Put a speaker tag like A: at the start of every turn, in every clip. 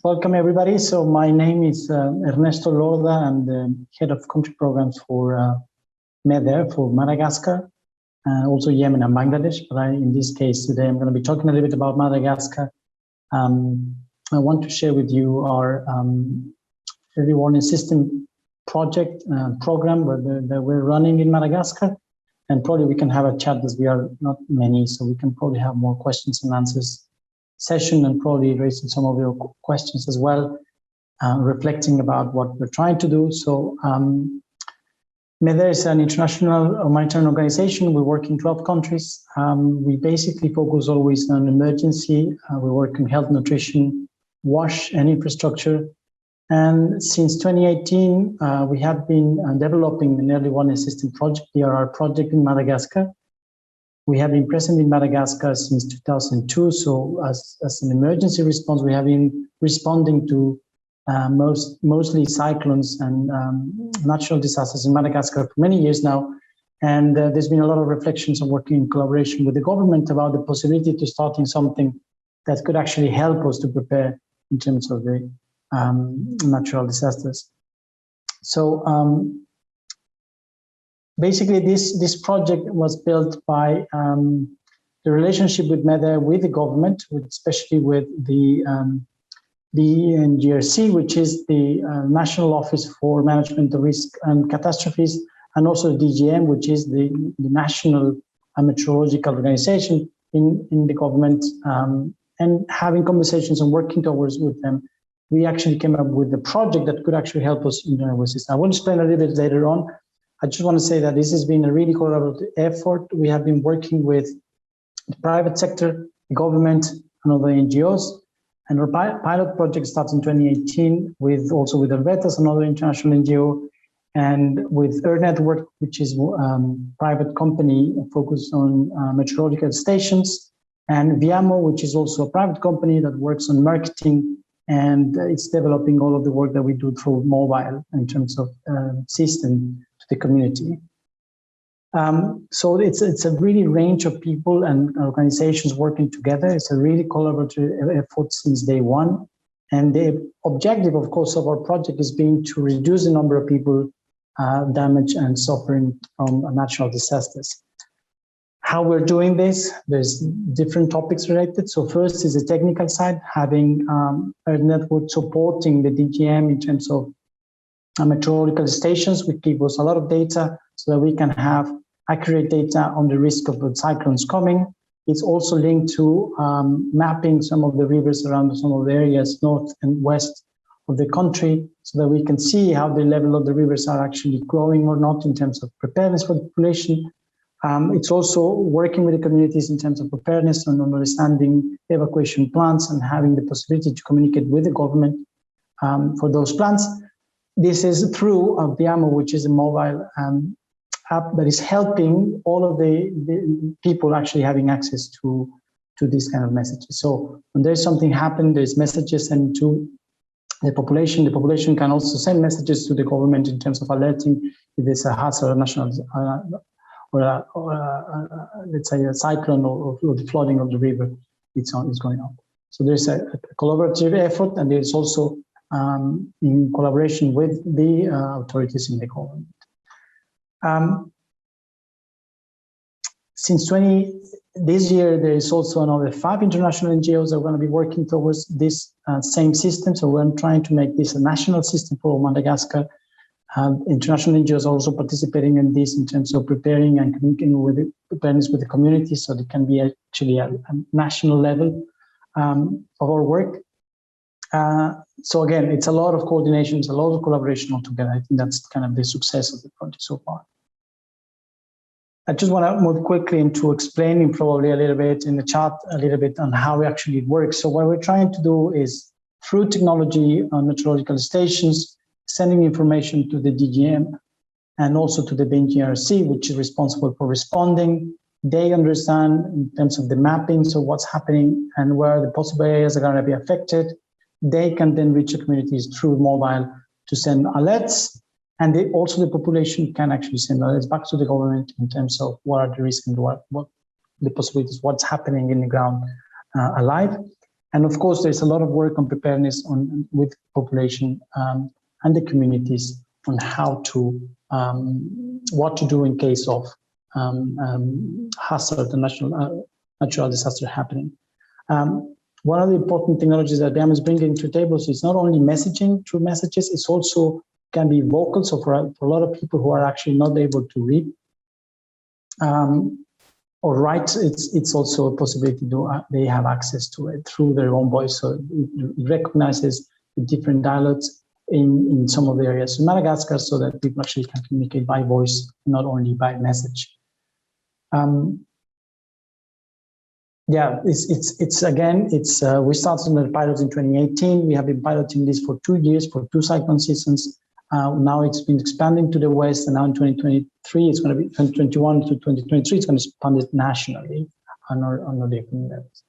A: Welcome everybody. So my name is Ernesto Lorda. I'm the head of country programs for Medair for Madagascar, also Yemen and Bangladesh. But in this case today, I'm going to be talking a little bit about Madagascar. I want to share with you our early warning system project program that we're running in Madagascar. And probably we can have a chat as we are not many, so we can probably have more questions and answers session and probably raising some of your questions as well, reflecting about what we're trying to do. So Medair is an international humanitarian organization. We work in 12 countries. We basically focus always on emergency. We work in health, nutrition, wash, and infrastructure. And since 2018, we have been developing an early warning system project, DRR project in Madagascar. We have been present in Madagascar since 2002. So as an emergency response, we have been responding to mostly cyclones and natural disasters in Madagascar for many years now. And there's been a lot of reflections on working in collaboration with the government about the possibility to starting something that could actually help us to prepare in terms of the natural disasters. So basically this project was built by the relationship with Medair with the government, especially with the NGRC, which is the National Office for Management of Risk and Catastrophes, and also DGM, which is the National Meteorological Organization in the government, and having conversations and working towards with them. We actually came up with a project that could actually help us in the system. I will explain a little bit later on. I just want to say that this has been a really collaborative effort. We have been working with the private sector, the government, and other NGOs. And our pilot project starts in 2018 with Helvetas, another international NGO, and with Earth Network, which is a private company focused on meteorological stations, and Viamo, which is also a private company that works on marketing, and it's developing all of the work that we do through mobile in terms of system to the community. So it's a really range of people and organizations working together. It's a really collaborative effort since day one. And the objective, of course, of our project is being to reduce the number of people damaged and suffering from natural disasters. How we're doing this, there's different topics related. So first is the technical side, having Earth Network supporting the DGM in terms of meteorological stations, which give us a lot of data so that we can have accurate data on the risk of the cyclones coming. It's also linked to mapping some of the rivers around some of the areas north and west of the country so that we can see how the level of the rivers are actually growing or not in terms of preparedness for the population. It's also working with the communities in terms of preparedness and understanding evacuation plans and having the possibility to communicate with the government for those plans. This is through Viamo, which is a mobile app that is helping all of the people actually having access to these kind of messages. So when there's something happen, there's messages sent to the population. The population can also send messages to the government in terms of alerting if there's a hazard, national, let's say a cyclone or the flooding of the river is going on. So there's a collaborative effort, and there's also in collaboration with the authorities in the government. Since this year, there is also another 5 international NGOs that are going to be working towards this same system. So we're trying to make this a national system for Madagascar. International NGOs are also participating in this in terms of preparing and communicating with the preparedness with the community, so there can be actually a national level of our work. So again, it's a lot of coordination, it's a lot of collaboration altogether. I think that's kind of the success of the project so far. I just want to move quickly into explaining probably a little bit in the chat, a little bit on how it actually works. So what we're trying to do is through technology on meteorological stations, sending information to the DGM and also to the NGRC, which is responsible for responding. They understand in terms of the mapping, so what's happening and where the possible areas are going to be affected. They can then reach the communities through mobile to send alerts, and also the population can actually send alerts back to the government in terms of what are the risks and what the possibilities, what's happening in the ground alive. And of course, there's a lot of work on preparedness with population and the communities on how to, what to do in case of hazard and natural disaster happening. One of the important technologies that BIAM is bringing to tables is not only messaging through messages, it's also can be vocal. So for a lot of people who are actually not able to read or write, it's also a possibility to they have access to it through their own voice. So it recognizes the different dialects in some of the areas in Madagascar, so that people actually can communicate by voice, not only by message. Yeah, it's again, we started the pilot in 2018. We have been piloting this for 2 years, for 2 cyclone seasons. Now it's been expanding to the west, and now in 2023, it's going to be 2021 to 2023, it's going to expand it nationally on the different levels.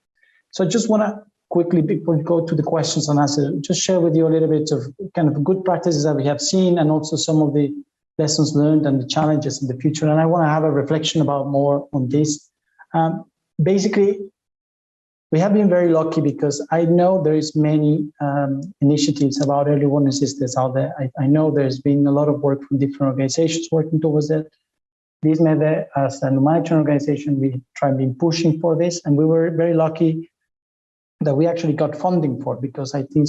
A: So I just want to quickly, before we go to the questions and answers, just share with you a little bit of kind of good practices that we have seen, and also some of the lessons learned and the challenges in the future. And I want to have a reflection about more on this. Basically, we have been very lucky because I know there is many initiatives about early warning systems out there. I know there's been a lot of work from different organizations working towards that. This Medair, as a humanitarian organization, we try and be pushing for this, and we were very lucky that we actually got funding for it, because I think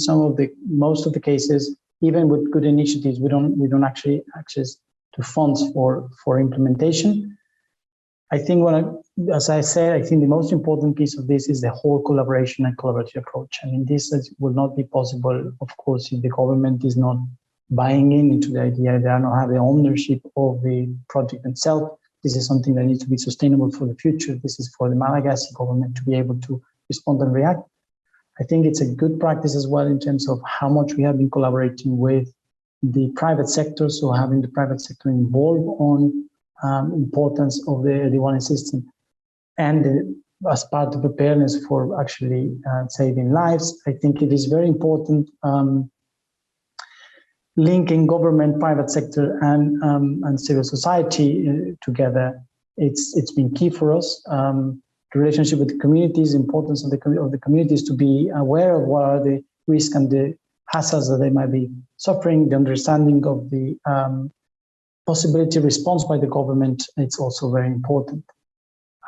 A: most of the cases, even with good initiatives, we don't actually access to funds for implementation. I think as I said, I think the most important piece of this is the whole collaboration and collaborative approach. I mean, this will not be possible, of course, if the government is not buying into the idea. They are not having ownership of the project itself. This is something that needs to be sustainable for the future. This is for the Malagasy government to be able to respond and react. I think it's a good practice as well in terms of how much we have been collaborating with the private sector, so having the private sector involved on importance of the early warning system, and as part of preparedness for actually saving lives. I think it is very important linking government, private sector, and civil society together. It's been key for us. The relationship with the communities, importance of the communities to be aware of what are the risks and the hazards that they might be suffering, the understanding of the possibility response by the government, it's also very important.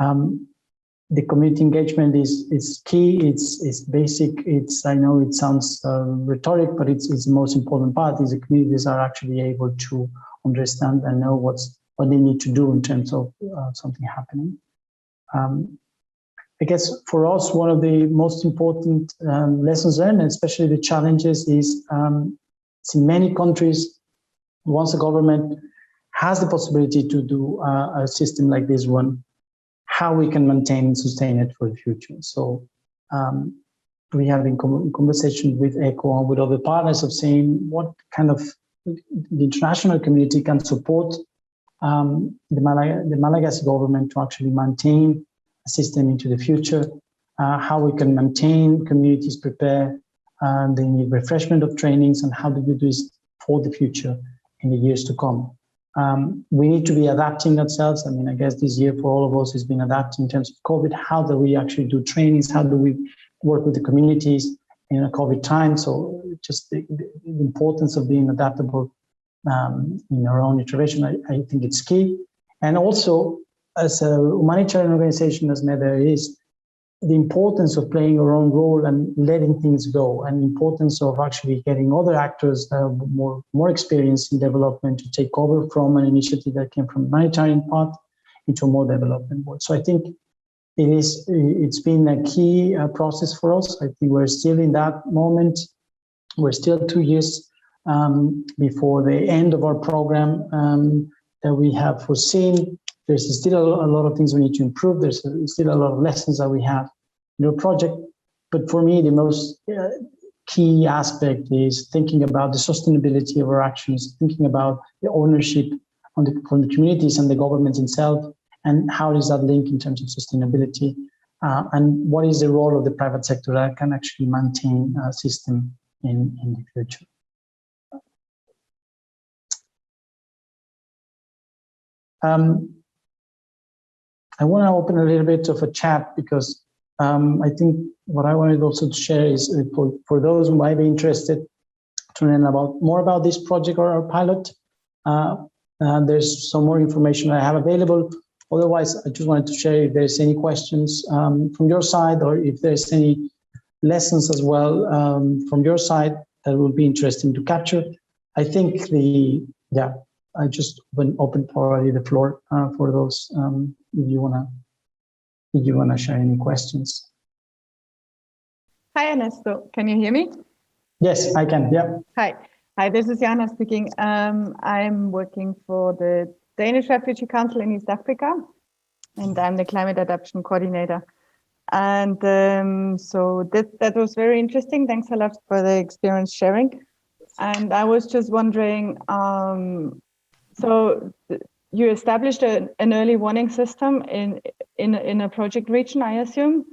A: The community engagement is key, it's basic, I know it sounds rhetoric, but it's the most important part, is the communities are actually able to understand and know what they need to do in terms of something happening. I guess for us, one of the most important lessons learned, and especially the challenges, is in many countries, once the government has the possibility to do a system like this one, how we can maintain and sustain it for the future. So we have in conversation with ECHO and with other partners of saying what kind of the international community can support the Malagasy government to actually maintain a system into the future, how we can maintain communities prepare, they need refreshment of trainings, and how do we do this for the future in the years to come. We need to be adapting ourselves. I mean, I guess this year for all of us has been adapting in terms of COVID. How do we actually do trainings? How do we work with the communities in a COVID time? So just the importance of being adaptable in our own iteration, I think it's key. And also, as a humanitarian organization as Medair is, the importance of playing our own role and letting things go, and the importance of actually getting other actors that have more experience in development to take over from an initiative that came from the humanitarian part into a more development world. So I think it's been a key process for us. I think we're still in that moment. We're still 2 years before the end of our program that we have foreseen. There's still a lot of things we need to improve. There's still a lot of lessons that we have in our project. But for me, the most key aspect is thinking about the sustainability of our actions, thinking about the ownership from the communities and the government itself, and how does that link in terms of sustainability, and what is the role of the private sector that can actually maintain a system in the future. I want to open a little bit of a chat because I think what I wanted also to share is for those who might be interested to learn more about this project or our pilot, there's some more information I have available. Otherwise, I just wanted to share if there's any questions from your side, or if there's any lessons as well from your side that would be interesting to capture. I think I just open probably the floor for those if you wanna share any questions.
B: Hi, Ernesto. Can you hear me?
A: Yes, I can. Yeah.
B: Hi. This is Jana speaking. I'm working for the Danish Refugee Council in East Africa, and I'm the climate adaptation coordinator. And so that was very interesting. Thanks a lot for the experience sharing. And I was just wondering, so you established an early warning system in a project region, I assume.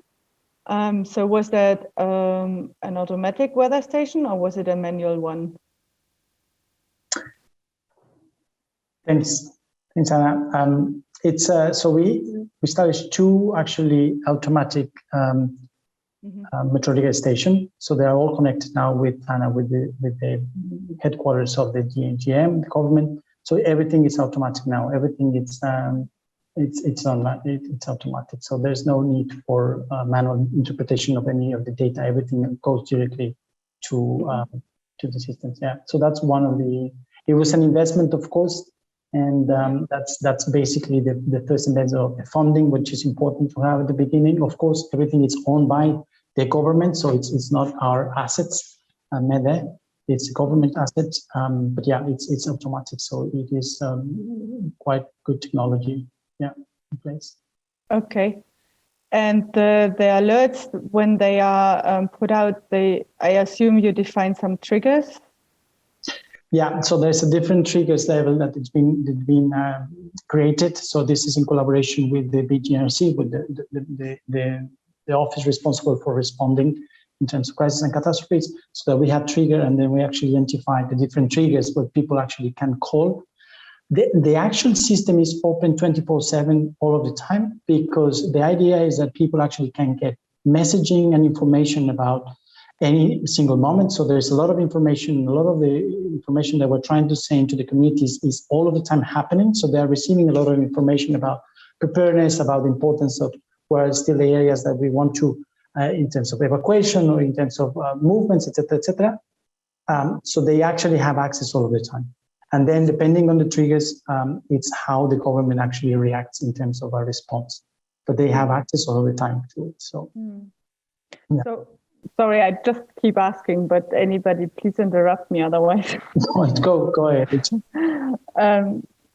B: So was that an automatic weather station, or was it a manual one?
A: Thanks, Anna. It's so we established two actually automatic meteorological station. So they are all connected now with the headquarters of the GM, the government. So everything is automatic now. Everything it's automatic. So there's no need for manual interpretation of any of the data. Everything goes directly to the systems. Yeah. So that's one of the. It was an investment, of course. And that's basically the first investment of the funding, which is important to have at the beginning. Of course, everything is owned by the government, so it's not our assets, Medair. It's government assets, but yeah, it's automatic, so it is quite good technology. Yeah, in place.
B: Okay, and the alerts when they are put out, I assume you define some triggers.
A: Yeah, so there's a different triggers level that it's been created. So this is in collaboration with the BGRC, with the office responsible for responding in terms of crisis and catastrophes. So that we have trigger, and then we actually identify the different triggers where people actually can call. The actual system is open 24/7 all of the time, because the idea is that people actually can get messaging and information about any single moment. So there's a lot of information. A lot of the information that we're trying to send to the communities is all of the time happening. So they're receiving a lot of information about preparedness, about the importance of where are still the areas that we want to, in terms of evacuation or in terms of movements, etc., etc. So they actually have access all of the time. And then depending on the triggers, it's how the government actually reacts in terms of our response. But they have access all the time to it. So. Yeah.
B: So. Sorry, I just keep asking, but anybody, please interrupt me, otherwise.
A: Go ahead.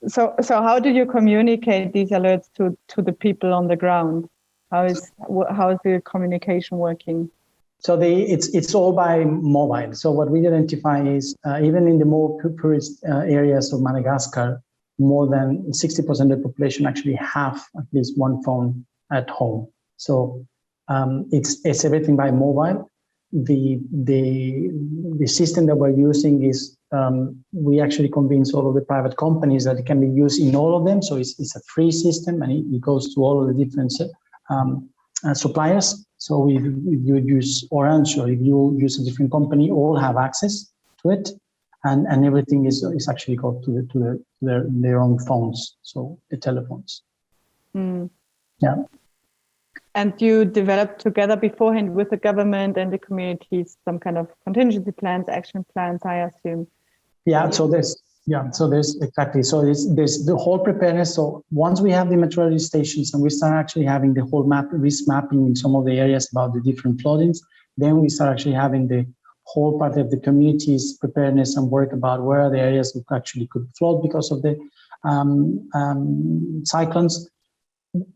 B: So how do you communicate these alerts to the people on the ground? How is the communication working? So
A: it's all by mobile. So what we identify is even in the more poorest areas of Madagascar, more than 60% of the population actually have at least one phone at home. So it's everything by mobile. The system that we're using is we actually convince all of the private companies that it can be used in all of them. So it's a free system, and it goes to all of the different suppliers. So if you use Orange, or if you use a different company, all have access to it, and everything is actually got to their own phones, so the telephones. Yeah.
B: And you developed together beforehand with the government and the communities some kind of contingency plans, action plans, I assume.
A: Yeah. So there's exactly. So there's the whole preparedness. So once we have the meteorology stations and we start actually having the whole risk mapping in some of the areas about the different floodings, then we start actually having the whole part of the community's preparedness and work about where are the areas that actually could flood because of the cyclones.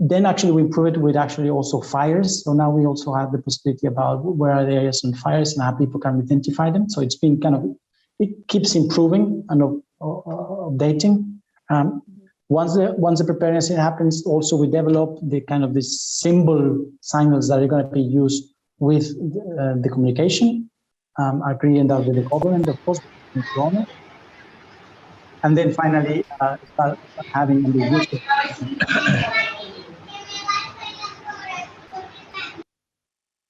A: Then actually we improve it with actually also fires. So now we also have the possibility about where are the areas on fires and how people can identify them. So it's been it keeps improving and updating. Once the preparedness happens, also we develop the the symbol signals that are going to be used with the communication, agreeing that with the government, of course, and then finally start having the use.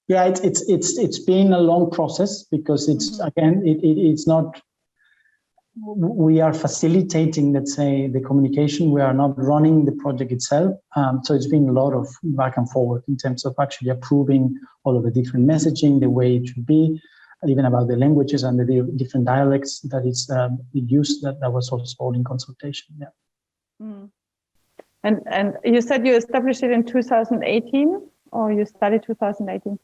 A: Yeah, it's been a long process because it's again it's not. We are facilitating, let's say, the communication. We are not running the project itself. So it's been a lot of back and forward in terms of actually approving all of the different messaging, the way it should be, even about the languages and the different dialects that is used. That was also all in consultation. Yeah.
B: Mm. And you said you established it in 2018, or you started 2018.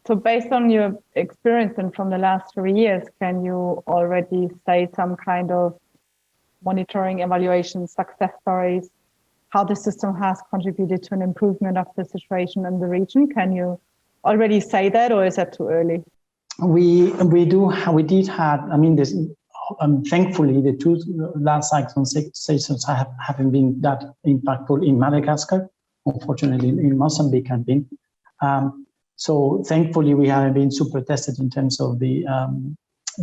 B: So based on your experience and from the last 3 years, can you already say some kind of monitoring, evaluation, success stories, how the system has contributed to an improvement of the situation in the region? Can you already say that, or is that too early?
A: We did have. I mean, this. Thankfully, the two last cyclone seasons haven't been that impactful in Madagascar. Unfortunately, in Mozambique have been. So thankfully, we haven't been super tested in terms of the.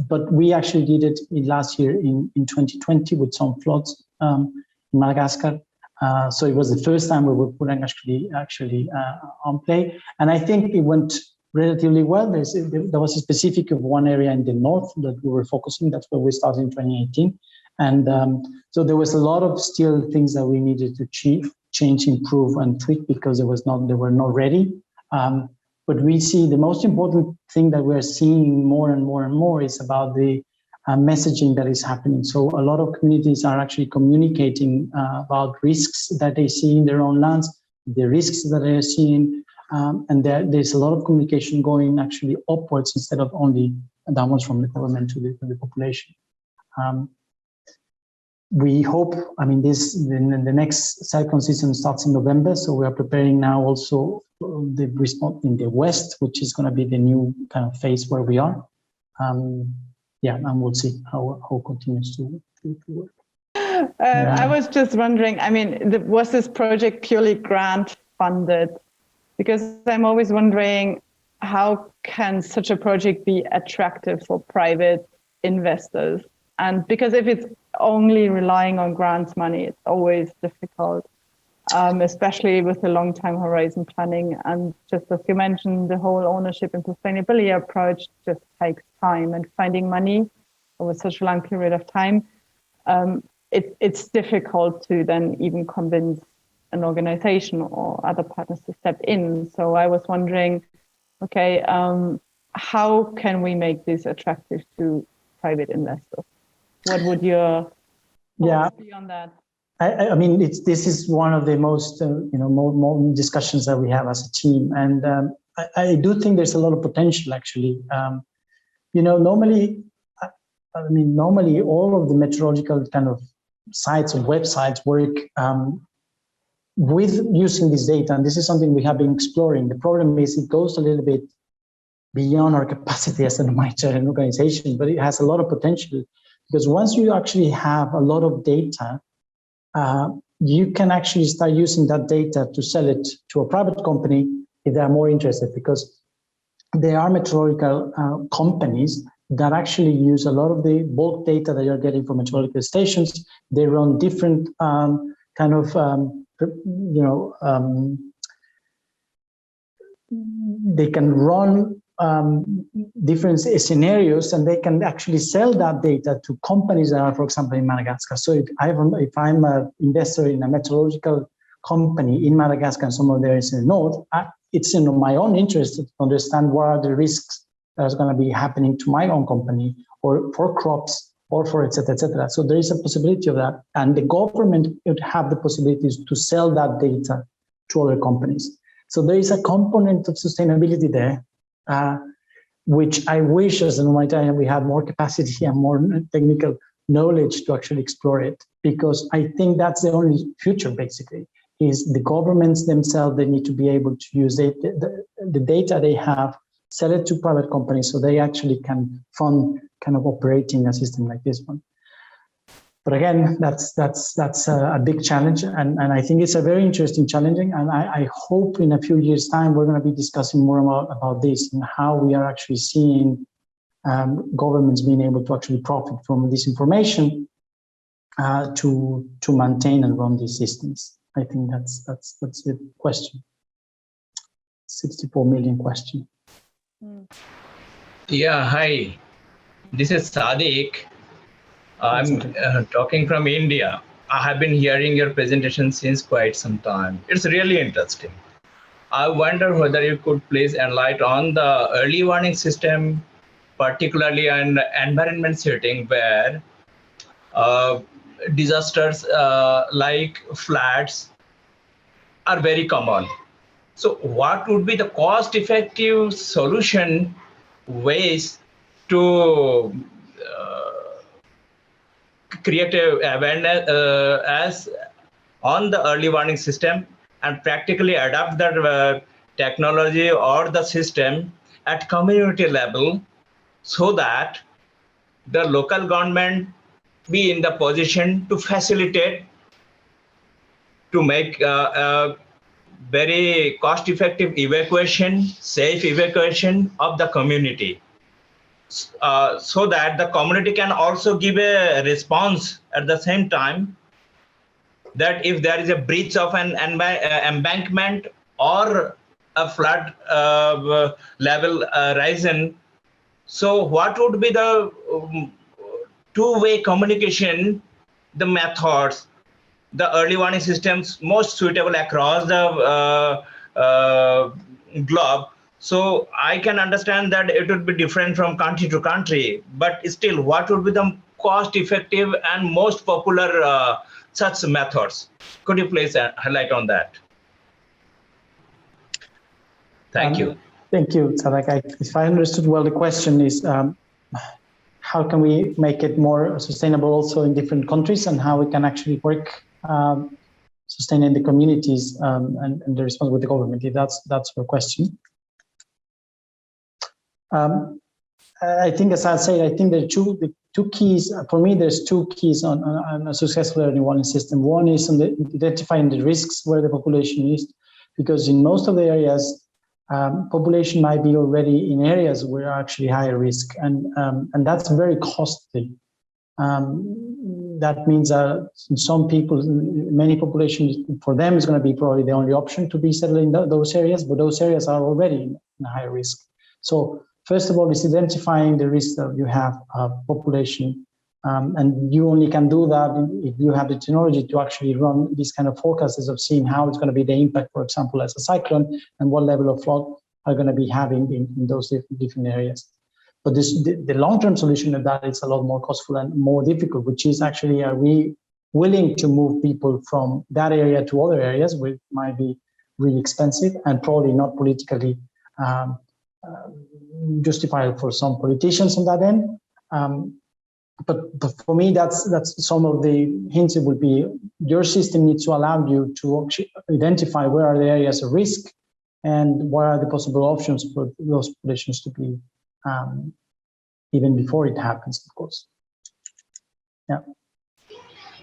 A: But we actually did it last year in 2020 with some floods in Madagascar. So it was the first time we were putting actually on play, and I think it went relatively well. There was a specific of one area in the north that we were focusing. That's where we started in 2018. And so there was a lot of still things that we needed to change, improve, and tweak because they were not ready. But we see the most important thing that we're seeing more and more and more is about the messaging that is happening. So a lot of communities are actually communicating about risks that they see in their own lands, the risks that they're seeing. And there's a lot of communication going actually upwards instead of only downwards from the government to the population. We hope, I mean, the next cyclone season starts in November, so we are preparing now also the response in the west, which is going to be the new kind of phase where we are. Yeah, and we'll see how it continues to work.
B: I was just wondering, I mean, was this project purely grant funded? Because I'm always wondering, how can such a project be attractive for private investors? And because if it's only relying on grants money, it's always difficult, especially with the long-term horizon planning. And just as you mentioned, the whole ownership and sustainability approach just takes time, and finding money over such a long period of time, it's difficult to then even convince an organization or other partners to step in. So I was wondering, okay, how can we make this attractive to private investors? What would your thoughts be on that?
A: I mean, this is one of the most more discussions that we have as a team, and I do think there's a lot of potential actually. Normally all of the meteorological kind of sites or websites work with using this data, and this is something we have been exploring. The problem is it goes a little bit beyond our capacity as a humanitarian organization, but it has a lot of potential, because once you actually have a lot of data, you can actually start using that data to sell it to a private company if they are more interested, because there are meteorological companies that actually use a lot of the bulk data that you're getting from meteorological stations. They run different they can run different scenarios, and they can actually sell that data to companies that are, for example, in Madagascar. So if I'm an investor in a meteorological company in Madagascar and some of there is in the north, it's in my own interest to understand what are the risks that are going to be happening to my own company, or for crops, or for et cetera, et cetera. So there is a possibility of that. And the government would have the possibilities to sell that data to other companies. So there is a component of sustainability there, which I wish as an humanitarian we had more capacity and more technical knowledge to actually explore it, because I think that's the only future, basically, is the governments themselves, they need to be able to use the data they have, sell it to private companies so they actually can fund kind of operating a system like this one. But again, that's a big challenge, and I think it's a very interesting challenging, and I hope in a few years' time we're going to be discussing more about this and how we are actually seeing governments being able to actually profit from this information to maintain and run these systems. I think that's the question. 64 million question.
C: Yeah, hi. This is Sadiq. I'm talking from India. I have been hearing your presentation since quite some time. It's really interesting. I wonder whether you could please enlighten on the early warning system, particularly an environment setting where disasters like floods are very common. So what would be the cost-effective solution ways to create a awareness as on the early warning system and practically adapt the technology or the system at community level so that the local government be in the position to facilitate to make a very cost-effective evacuation, safe evacuation of the community. So that the community can also give a response at the same time that if there is a breach of an embankment or a flood level risen, so what would be the two-way communication, the methods, the early warning systems most suitable across the globe. So I can understand that it would be different from country to country, but still, what would be the cost-effective and most popular such methods? Could you please highlight on that? Thank you.
A: Thank you, Sadak. If I understood well, the question is how can we make it more sustainable also in different countries, and how we can actually work sustaining the communities and the response with the government. If that's your question. I think, as I said, I think the two keys for me. There's two keys on a successful early warning system. One is on identifying the risks where the population is, because in most of the areas, population might be already in areas where are actually higher risk, and that's very costly. That means some people, many populations, for them is going to be probably the only option to be settled in those areas, but those areas are already in high risk. So first of all, is identifying the risk that you have of population, and you only can do that if you have the technology to actually run these kind of forecasts of seeing how it's going to be the impact, for example, as a cyclone, and what level of flood are going to be having in those different areas. But the long-term solution of that is a lot more costful and more difficult, which is actually, are we willing to move people from that area to other areas, which might be really expensive and probably not politically justifiable for some politicians on that end. But for me, that's some of the hints. It would be your system needs to allow you to actually identify where are the areas of risk and what are the possible options for those populations to be even before it happens, of course. Yeah.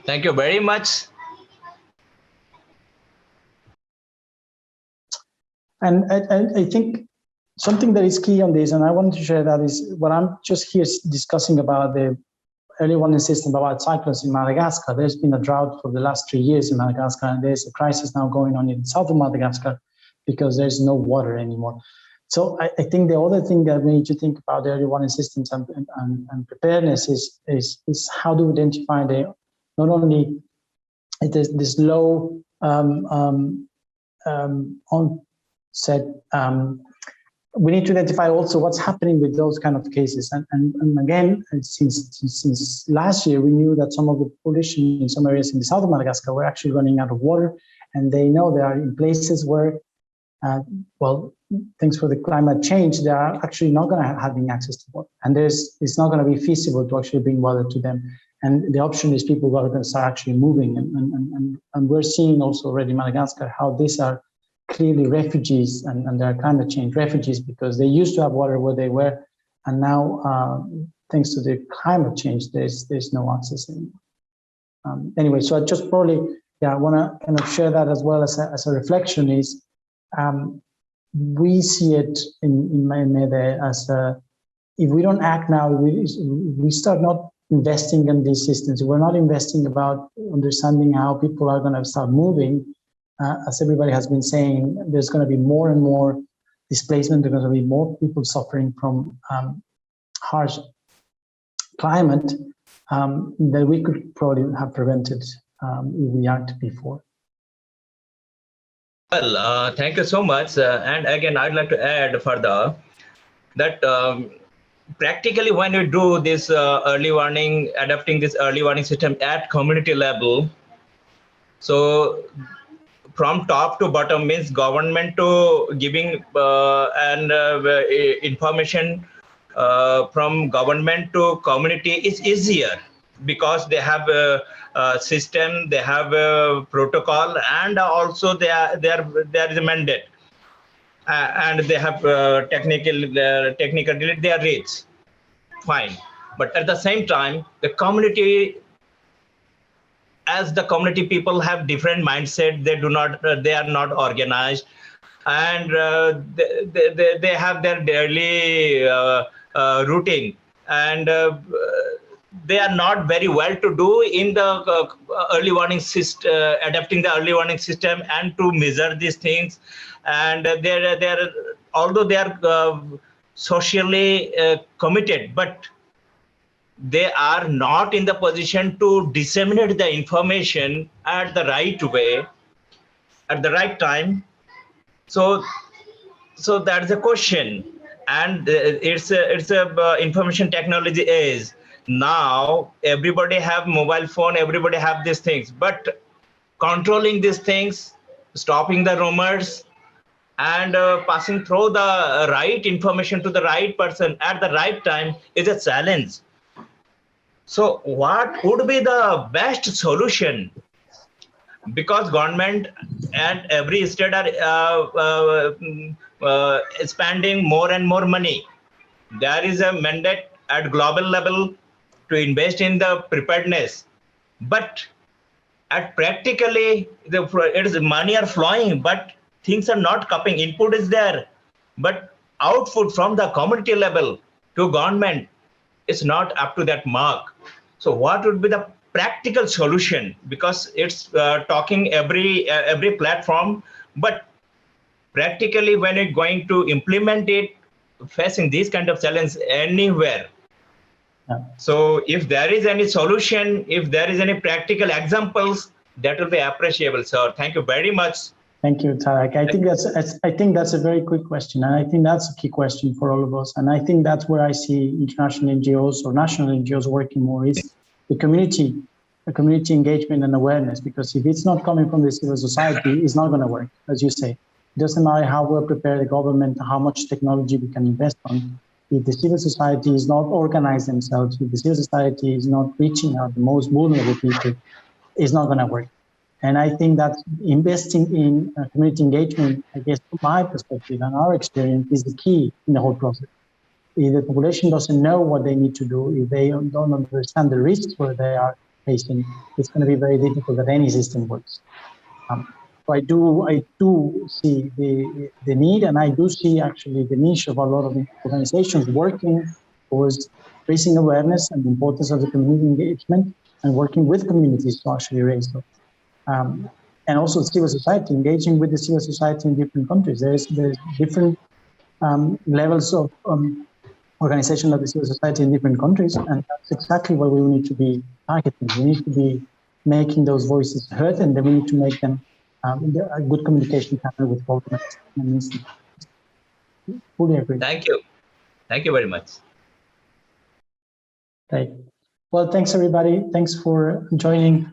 C: Thank you very much.
A: And I think something that is key on this, and I wanted to share that, is what I'm just here discussing about the early warning system about cyclones in Madagascar. There's been a drought for the last 3 years in Madagascar, and there's a crisis now going on in the south of Madagascar because there's no water anymore. So I think the other thing that we need to think about the early warning systems and preparedness is how to identify not only this low onset. We need to identify also what's happening with those kind of cases. And again, since last year, we knew that some of the population in some areas in the south of Madagascar were actually running out of water, and they know they are in places where, well, thanks for the climate change, they are actually not going to have access to water, and it's not going to be feasible to actually bring water to them. And the option is people who are going to start actually moving, and we're seeing also already in Madagascar how these are clearly refugees, and they're climate change refugees because they used to have water where they were, and now thanks to the climate change, there's no access anymore. Anyway, so I just probably I want to kind of share that as well as a reflection. Is we see it in Medair as if we don't act now, we start not investing in these systems. We're not investing about understanding how people are going to start moving. As everybody has been saying, there's going to be more and more displacement, there are going to be more people suffering from harsh climate that we could probably have prevented if we acted before.
C: Well, thank you so much. And again, I'd like to add further that practically when you do this early warning, adapting this early warning system at community level, so from top to bottom means government to giving information from government to community is easier because they have a system, they have a protocol, and also there is a mandate, and they have technically they are rich, fine. But at the same time, the community, as the community people have different mindset, they are not organized, and they have their daily routine, and they are not very well to do in the early warning system, adapting the early warning system and to measure these things. And they're although they are socially committed, but they are not in the position to disseminate the information at the right way, at the right time. So that's a question, and it's a information technology age. Now everybody have mobile phone, everybody have these things, but controlling these things, stopping the rumors, and passing through the right information to the right person at the right time is a challenge. So what would be the best solution? Because government and every state are spending more and more money. There is a mandate at global level to invest in the preparedness, but at practically it is money are flowing, but things are not coming. Input is there, but output from the community level to government is not up to that mark. So what would be the practical solution? Because it's talking every platform, but practically when you're going to implement it, facing these kind of challenge anywhere.
A: Yeah.
C: So if there is any solution, if there is any practical examples, that will be appreciable, sir. Thank you very much.
A: Thank you, Tarek. I think that's a very quick question, and I think that's a key question for all of us. And I think that's where I see international NGOs or national NGOs working more, is the community engagement and awareness. Because if it's not coming from the civil society, it's not going to work, as you say. It doesn't matter how well prepared the government, how much technology we can invest on. If the civil society is not organized themselves, if the civil society is not reaching out the most vulnerable people, it's not going to work. And I think that investing in community engagement, I guess from my perspective and our experience, is the key in the whole process. If the population doesn't know what they need to do, if they don't understand the risks where they are facing, it's going to be very difficult that any system works. So I do see the need, and I do see actually the niche of a lot of organizations working towards raising awareness and the importance of the community engagement and working with communities to actually raise those. And also civil society, engaging with the civil society in different countries. There's different levels of organization of the civil society in different countries, and that's exactly what we need to be targeting. We need to be making those voices heard, and then we need to make them a good communication channel with governments and institutions. Fully agree.
C: Thank you. Thank you very much.
A: Right. Well, thanks everybody. Thanks for joining